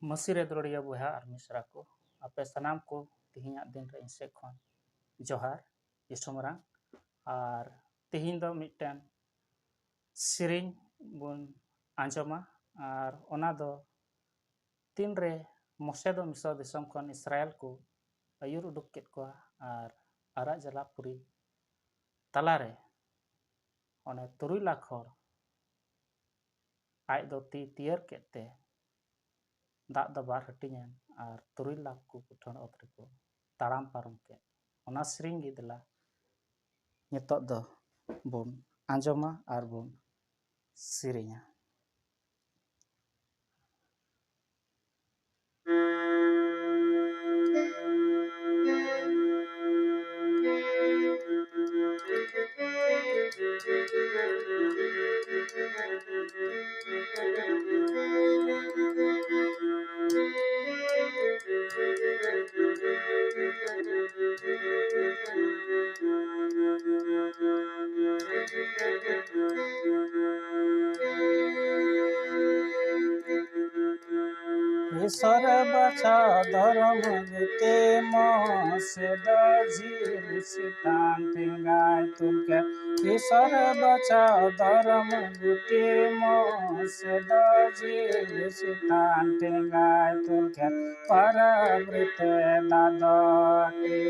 मसीरे द्रोड़िया बुहा और मिश्रा को आपे सनाम को तिहिना दिन रे इंसे खन जोहार यशुमरा और तिहिन दो मिटन सिरिंग बुन आंजमा और ओना दो तीन रे मोसे दो मिसो दिसम खन इसराइल को अयुर उडुक केत को और आरा जलापुरी तलारे ओने 3 लाख हर आज दो ती तियर केते दाग दो बार हटिंगन और 3 लाख को कुठन ओतरे को ताराम पारम के ओना सिरिंग गी दिला नितोग दो बुन आंजमा और बुन सिरिंगा सर्वचा धर्म गुते से दझिल सितान गाय तुलके सर्वचा धर्म गुते से दझिल सितान गाय तुलके परवृत दादटी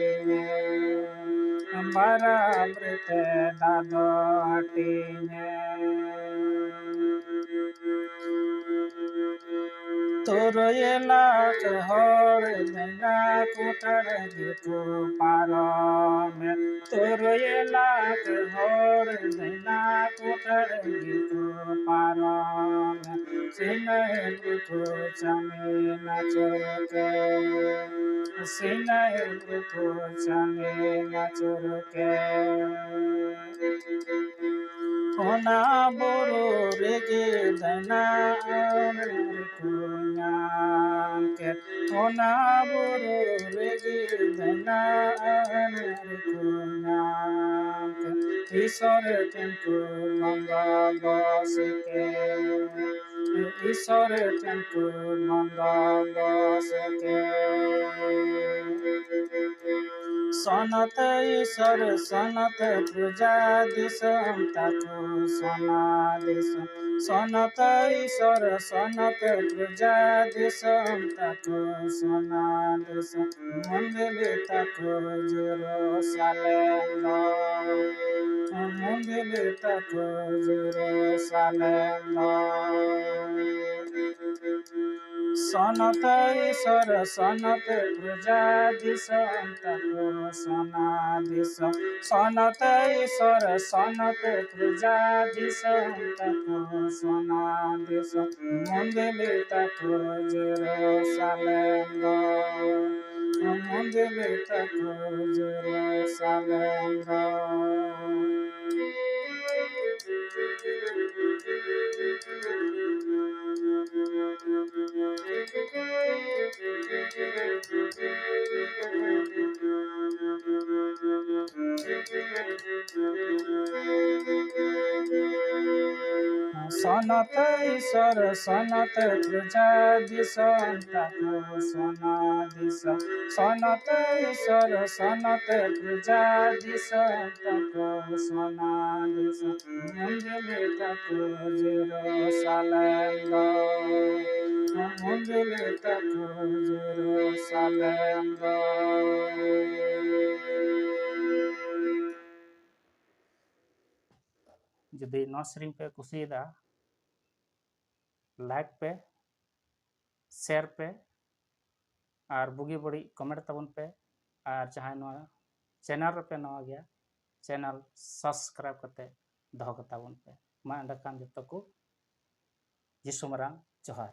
परवृत दादटी तोरयला हर दैना कुटर गिको पारम तोरयला हर दैना कुटर गिको पारम सिनह गुको चमे नचरके सिनह गुको चमे नचरके ओना बोरो रेगे दना के ओना बोरो रेगे दना के ईश्वर टेंको मंगा बस के ईश्वर टेंको मंगा बस के सनत ईश्वर सनत पूजा दिसम ताको सना दिसम सनत ईश्वर सनत पूजा दिसम ताको सना दिसम मंदिर ताको जेरूशलेम मंदिर ताको जेरूशलेम सनत ईश्वर सनत पूजा दिसम ताको सना दिसम सनत ईश्वर सनत पूजा दिसम ताको सना दिसम मंदिर ताको जेरूशलेम मंदिर ताको जेरूशलेम सनत ईश्वर सनत पूजा दिसम ताको सना दिसम सनत ईश्वर सनत पूजा दिसम ताको सना दिसम मंदिर ताको जेरूशलेम मंदिर ताको जेरूशलेम जुदी नौ सेरिंग पे कुसिदा लाइक पे शेयर पे और बुगी बड़ी कमेंट तबन पे और जहाँ चैनल पे नवा गया चैनल सब्सक्राइब करते दहो कताबन पे मा अंडकान जतो को यीशु मरांग जोहार।